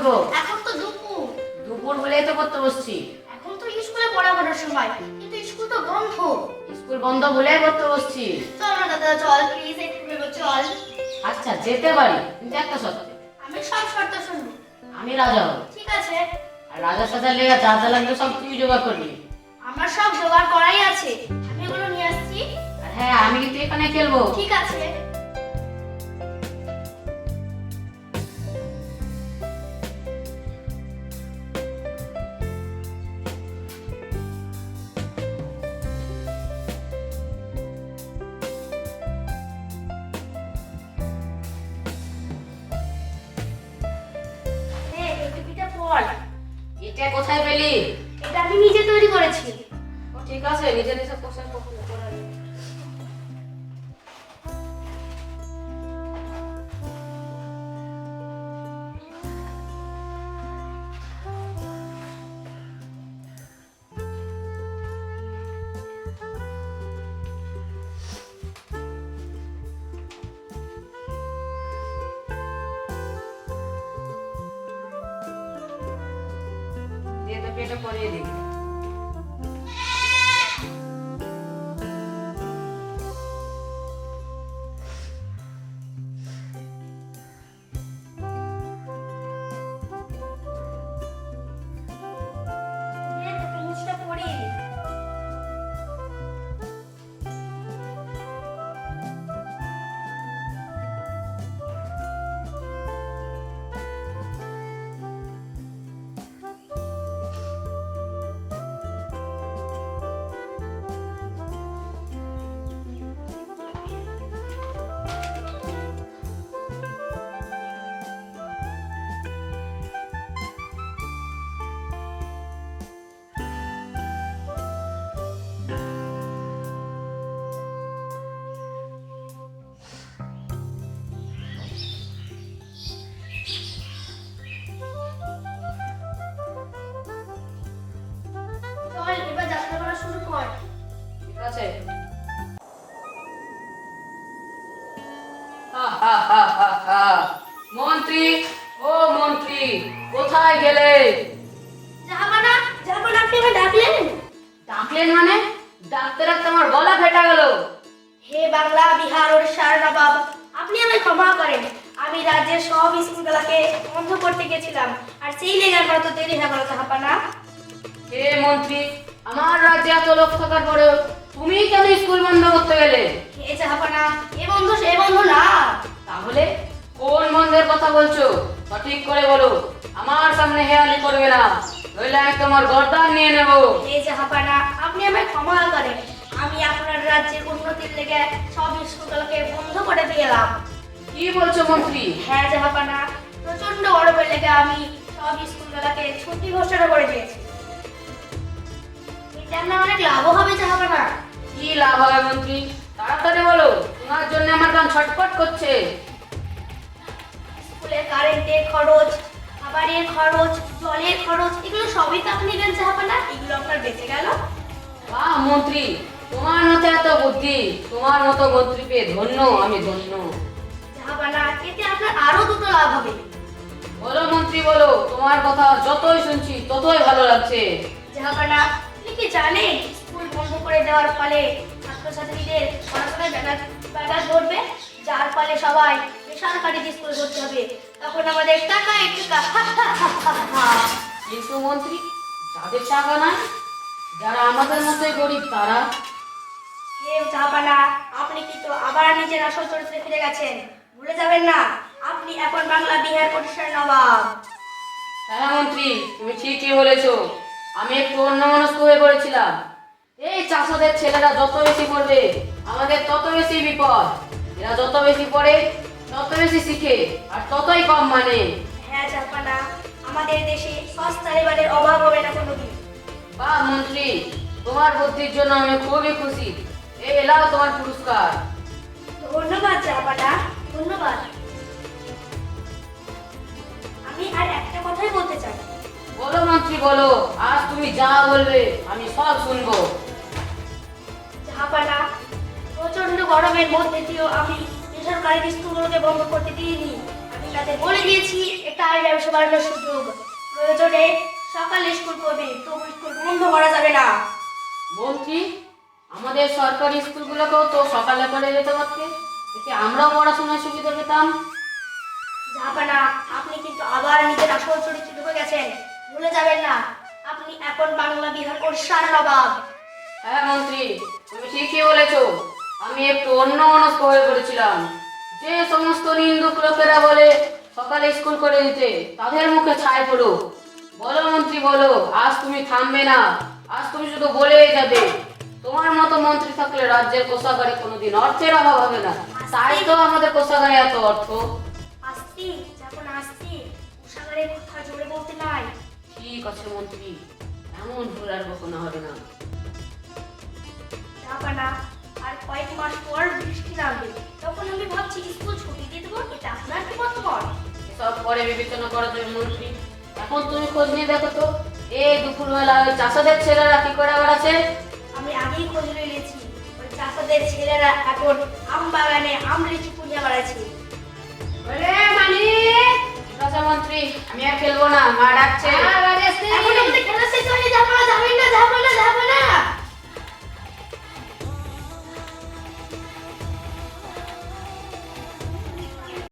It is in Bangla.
বসবো? এখন তো দুপুর। দুপুর হলেই তো পড়তে বসছি। এখন তো স্কুলে পড়াবার সময়, কিন্তু স্কুল তো বন্ধ। স্কুল বন্ধ বলেই পড়তে বসছি। চল না দাদা, চল প্লিজ, একটু বেরো, চল। আচ্ছা যেতে পারি, কিন্তু একটা শর্তে। আমি সব শর্ত শুনবো। আমি রাজা হব। ঠিক আছে। আর রাজার সাথে লেগে যা যা লাগবে সব তুই জোগাড় করবি। আমার সব জোগাড় করাই আছে, আমি এগুলো নিয়ে আসছি। আর হ্যাঁ, আমি কিন্তু এখানে খেলবো। ঠিক আছে। নে, এই টুপিটা পর। এটা কোথায় পেলি? এটা আমি নিজে তৈরি করেছি। ও ঠিক আছে, নিজে নিজে পোশাক পরে পরে। দিয়ে তো পেটে পরিয়ে দিবি। নে, তোকে মুছটা পরিয়ে দিই। চল, এবার যাত্রা করা শুরু কর। ঠিক আছে। হা হা হা হা হা। মন্ত্রী, ও মন্ত্রী, কোথায় গেলে? জাহাপানা, জাহাপানা, আপনি আমায় ডাকলেন? ডাকলেন মানে? ডাকতে ডাকতে আমার গলা ফেটে গেল। হে বাংলা, বিহার, ওড়িশার নবাব, আপনি আমায় ক্ষমা করেন। আমি রাজ্যের সব স্কুলগুলোকে বন্ধ করতে গেছিলাম, আর সেই লেগে আমার তো দেরি হয়ে গেল জাহাপানা। হে মন্ত্রী, আমার রাজ্যে এত লোক থাকার পরেও তুমি কেন স্কুল বন্ধ করতে গেলে? হে জাহাপানা, এ বন্ধ সে বন্ধ না। তাহলে কোন বন্ধের কথা বলছো? সঠিক করে বলো। আমার সামনে হেয়ালি করবে না, নইলে আমি তোমার গর্দান নিয়ে নেব। হে জাহাপানা, আপনি আমায় ক্ষমা করেন। আমি আপনার রাজ্যের উন্নতির লেগে সব স্কুলগুলোকে বন্ধ করে দিলাম। কি বলছো মন্ত্রী? হ্যাঁ জাহাপানা, প্রচন্ড গরমের লেগে আমি সব স্কুলগুলোকে ছুটি ঘোষণা করে দিয়েছি। এতে আপনার অনেক লাভও হবে জাহাপানা। কি লাভ হবে মন্ত্রী? তাড়াতাড়ি বলো, তোমার জন্য আমার কান ছটফট করছে। স্কুলের কারেন্টের খরচ, খাবারের খরচ, জলের খরচ, এগুলো সবই তো আপনি দেন জাহাপানা, এগুলো আপনার বেঁচে গেল। বাহ মন্ত্রী, তোমার মতো এত বুদ্ধি, তোমার মতো মন্ত্রী পেয়ে ধন্য আমি, ধন্য। জাহাপানা, এতে আপনার আরো দুটো লাভ হবে। বলো মন্ত্রী বলো, তোমার কথা যতই শুনছি ততই ভালো লাগছে। জাহাপানা, আপনি কি জানেন স্কুল বন্ধ করে দেওয়ার ফলে ছাত্রছাত্রীদের পড়াশোনায় ব্যাঘাত ঘটবে, যার ফলে সবাই বেসরকারি স্কুল করতে হবে। তখন আমাদের টাকা একটু কিন্তু মন্ত্রী, যাদের টাকা নাই, যারা আমাদের মতোই গরিব তারা। হে জাহাপানা, আপনি কিন্তু আবার নিজের আসল চরিত্রে ফিরে গেছেন, ভুলে যাবেন না। আপনি এখন বাংলা, বিহার, ওড়িশার নবাব। হ্যাঁ মন্ত্রী, তুমি ঠিকই বলেছো। আমি একটু অন্যমনস্ক হয়ে পড়েছিলাম। এই চাষাদের ছেলেরা যত বেশি পড়বে আমাদের তত বেশি বিপদ। এরা যত বেশি পড়ে তত বেশি শিখে, আর ততই কম মানে। হ্যাঁ জাহাপানা, আমাদের দেশে সস্তা লেবারের অভাব হবে না কোনোদিন। বাহ মন্ত্রী, তোমার বুদ্ধির জন্য আমি খুবই খুশি। এই এলাও তোমার পুরস্কার। ধন্যবাদ জাহাপানা, ধন্যবাদ। আমি আর একটা কথাই বলতে চাই। বলো মন্ত্রী বলো, আজ তুমি যা বলবে আমি সব শুনবো। জাহাপানা, প্রচন্ড গরমের মধ্যে দিয়েও আমি বেসরকারি স্কুলগুলোকে বন্ধ করতে দিইনি। আমি তাতে বলে দিয়েছি এটাই ব্যবসা বাড়ানোর সুযোগ। প্রয়োজনে সকালে স্কুল করবে, তবু স্কুল বন্ধ করা যাবে না। মন্ত্রী, আমাদের সরকারি স্কুলগুলোকেও তো সকালে করে যেতে পারতে, এতে আমরাও পড়াশোনার সুবিধা পেতাম। জাহাপানা, আপনি কিন্তু আবার নিজের আসল চরিত্রে ঢুকে গেছেন, ভুলে যাবেন না আপনি এখন বাংলা বিহার ওড়িশার নবাব। হ্যাঁ মন্ত্রী, তুমি ঠিকই বলেছো। আমি একটু অন্য মনস্ক হয়ে পড়েছিলাম। যে সমস্ত নিন্দুক লোকেরা বলে সকালে স্কুল করে দিতে, তাদের মুখে ছাই পড়ো। বলো মন্ত্রী বলো, আজ তুমি থামবে না, আজ তুমি শুধু বলেই যাবে। তোমার মতো মন্ত্রী থাকলে রাজ্যের কোষাগারে কোনোদিন অর্থের অভাব হবে না। তাই তো আমাদের কোষাগারে এত অর্থ। আসছি, যখন আসছি উষাগারের কথা জোরে বলতে নাই। ঠিক আছে মন্ত্রী, এমন ভুল আর কখনো হবে না। জাহাপানা, আর কয়েক মাস পর বৃষ্টি নামবে, তখন আমি ভাবছি স্কুল ছুটি দিয়ে দেবো। এটা আপনার কি মতামত? এসব পরে বিবেচনা করা যাবে মন্ত্রী। এখন তুমি খোঁজ নিয়ে দেখো তো, এই দুপুরবেলা ওই চাষাদের ছেলেরা কি করে বেড়াচ্ছে। আমি আগেই খোঁজ নিয়েছি, ওই চাষাদের ছেলেরা এখন আম বাগানে আম লিচু পুড়িয়ে বেড়াচ্ছে। ঠিক আছে মন্ত্রী, আমি আর খেলবো না, মা ডাকছে। এখন আমাদের খেলা শেষ হয়ে যাবে না, যাবেন না, যাবো না, যাবো না।